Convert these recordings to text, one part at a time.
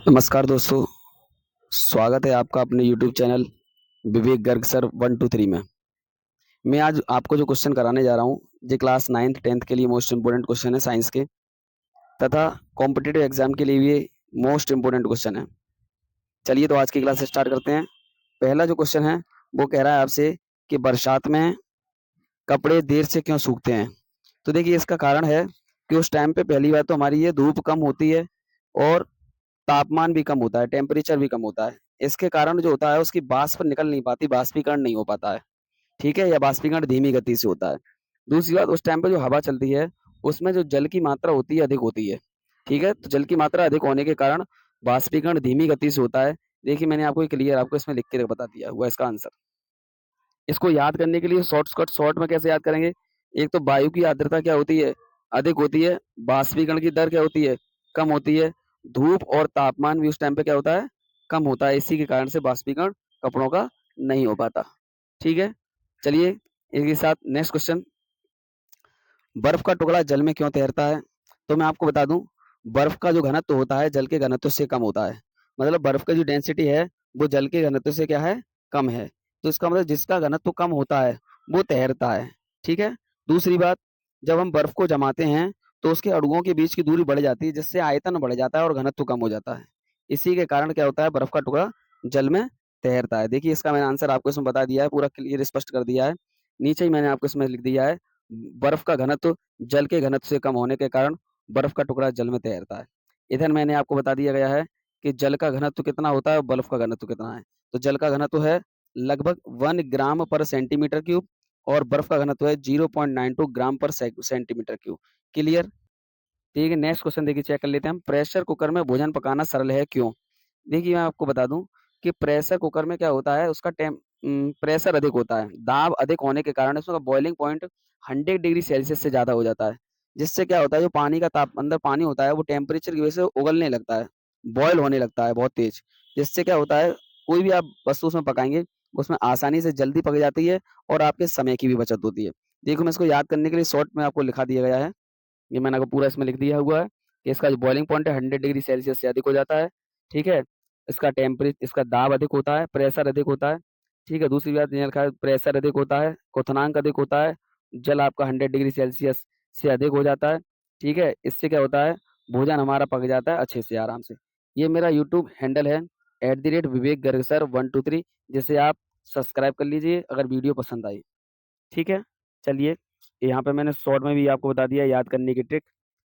नमस्कार दोस्तों। स्वागत है आपका अपने YouTube चैनल विवेक गर्ग सर 1 2 3 में। मैं आज आपको जो क्वेश्चन कराने जा रहा हूँ ये क्लास 9th 10th के लिए मोस्ट इम्पोर्टेंट क्वेश्चन है साइंस के, तथा कॉम्पिटिटिव एग्जाम के लिए भी ये मोस्ट इम्पोर्टेंट क्वेश्चन है। चलिए तो आज की क्लास स्टार्ट करते हैं। पहला जो क्वेश्चन है वो कह रहा है आपसे कि बरसात में कपड़े देर से क्यों सूखते हैं। तो देखिए इसका कारण है कि उस टाइम पे पहली बात तो हमारी ये धूप कम होती है और तापमान भी कम होता है, टेम्परेचर भी कम होता है। इसके कारण जो होता है उसकी वाष्प निकल नहीं पाती, बाष्पीकरण नहीं हो पाता है, ठीक है, या बाष्पीकरण धीमी गति से होता है। दूसरी बात, उस टाइम पे जो हवा चलती है उसमें जो जल की मात्रा होती है अधिक होती है, ठीक है। तो जल की मात्रा अधिक होने के कारण बाष्पीकरण धीमी गति से होता है। देखिए मैंने आपको क्लियर आपको इसमें लिख के बता दिया हुआ इसका आंसर। इसको याद करने के लिए शॉर्ट में कैसे याद करेंगे। एक तो वायु की आर्द्रता क्या होती है, अधिक होती है। बाष्पीकरण की दर क्या होती है, कम होती है। धूप और तापमान भी उस टाइम पे क्या होता है, कम होता है। इसी के कारण से बाष्पीकरण कपड़ों का नहीं हो पाता, ठीक है। चलिए इसके साथ नेक्स्ट क्वेश्चन, बर्फ का टुकड़ा जल में क्यों तैरता है। तो मैं आपको बता दूं, बर्फ का जो घनत्व होता है जल के घनत्व से कम होता है। मतलब बर्फ की जो डेंसिटी है वो जल के घनत्व से क्या है, कम है। तो इसका मतलब जिसका घनत्व कम होता है वो तैरता है, ठीक है। दूसरी बात, जब हम बर्फ को जमाते हैं तो उसके अणुओं के बीच की दूरी बढ़ जाती है, जिससे आयतन बढ़ जाता है और घनत्व कम हो जाता है। इसी के कारण क्या होता है, बर्फ का टुकड़ा जल में तैरता है। देखिए इसका मैंने आंसर आपको इसमें बता दिया है, पूरा क्लियर स्पष्ट कर दिया है। नीचे ही मैंने आपको इसमें लिख दिया है, बर्फ का घनत्व जल के घनत्व से कम होने के कारण बर्फ का टुकड़ा जल में तैरता है। इधर मैंने आपको बता दिया गया है कि जल का घनत्व कितना होता है और बर्फ का घनत्व कितना है। तो जल का घनत्व है लगभग 1 ग्राम पर सेंटीमीटर क्यूब और बर्फ का घनत्व है 0.92 ग्राम पर सेंटीमीटर क्यूब। क्लियर। ठीक है, नेक्स्ट क्वेश्चन देखिए, चेक कर लेते हैं हम। प्रेशर कुकर में भोजन पकाना सरल है क्यों। देखिए मैं आपको बता दूं कि प्रेशर कुकर में क्या होता है, उसका प्रेशर अधिक होता है। दाब अधिक होने के कारण उसका बॉइलिंग पॉइंट 100 डिग्री सेल्सियस से ज़्यादा हो जाता है। जिससे क्या होता है, जो पानी का ताप अंदर पानी होता है वो टेम्परेचर की वजह से उगलने लगता है, बॉयल होने लगता है बहुत तेज। जिससे क्या होता है, कोई भी आप वस्तु उसमें पकाएंगे उसमें आसानी से जल्दी पक जाती है और आपके समय की भी बचत होती है। देखो मैं इसको याद करने के लिए शॉर्ट में आपको लिखा दिया गया है। ये मैंने आपको पूरा इसमें लिख दिया हुआ है कि इसका जो बॉइलिंग पॉइंट है 100 डिग्री सेल्सियस से अधिक हो जाता है, ठीक है। इसका दाब अधिक होता है, प्रेशर अधिक होता है, ठीक है। दूसरी बात ये लिखा है, प्रेशर अधिक होता है, क्वथनांक अधिक होता है, जल आपका 100 डिग्री सेल्सियस से अधिक हो जाता है, ठीक है। इससे क्या होता है, भोजन हमारा पक जाता है अच्छे से आराम से। ये मेरा यूट्यूब हैंडल है @विवेक गर्ग सर 1 2 3, जिसे आप सब्सक्राइब कर लीजिए अगर वीडियो पसंद आई, ठीक है। चलिए यहाँ पे मैंने शॉर्ट में भी आपको बता दिया याद करने की ट्रिक।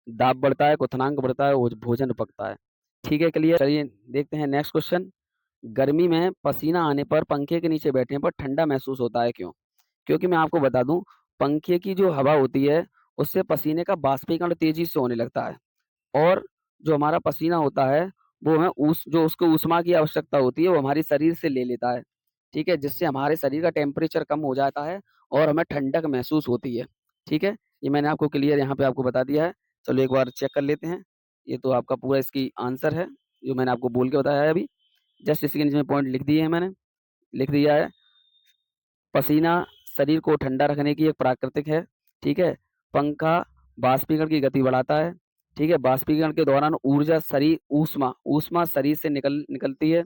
दाब बढ़ता है, क्वथनांक बढ़ता है, भोजन पकता है, ठीक है। क्लियर। चलिए देखते हैं नेक्स्ट क्वेश्चन। गर्मी में पसीना आने पर पंखे के नीचे बैठने पर ठंडा महसूस होता है क्यों। क्योंकि मैं आपको बता दूं, पंखे की जो हवा होती है उससे पसीने का बाष्पीकरण तेजी से होने लगता है, और जो हमारा पसीना होता है वो हमें जो उसको ऊष्मा की आवश्यकता होती है वो हमारे शरीर से ले लेता है, ठीक है। जिससे हमारे शरीर का टेम्परेचर कम हो जाता है और हमें ठंडक महसूस होती है, ठीक है। ये मैंने आपको क्लियर यहाँ पे आपको बता दिया है। चलो एक बार चेक कर लेते हैं। ये तो आपका पूरा इसकी आंसर है जो मैंने आपको बोल के बताया है अभी। जस्ट इसके नीचे में पॉइंट लिख दिए हैं मैंने, लिख दिया है। पसीना शरीर को ठंडा रखने की एक प्राकृतिक है, ठीक है। पंखा बाष्पीकरण की गति बढ़ाता है, ठीक है। बाष्पीकरण के दौरान ऊर्जा शरीर ऊष्मा ऊष्मा शरीर से निकलती है,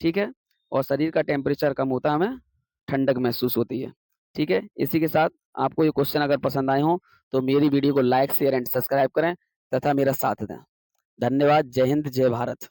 ठीक है। और शरीर का टेम्परेचर कम होता है, हमें ठंडक महसूस होती है, ठीक है। इसी के साथ आपको ये क्वेश्चन अगर पसंद आए हो तो मेरी वीडियो को लाइक शेयर एंड सब्सक्राइब करें तथा मेरा साथ दें। धन्यवाद। जय हिंद, जय भारत।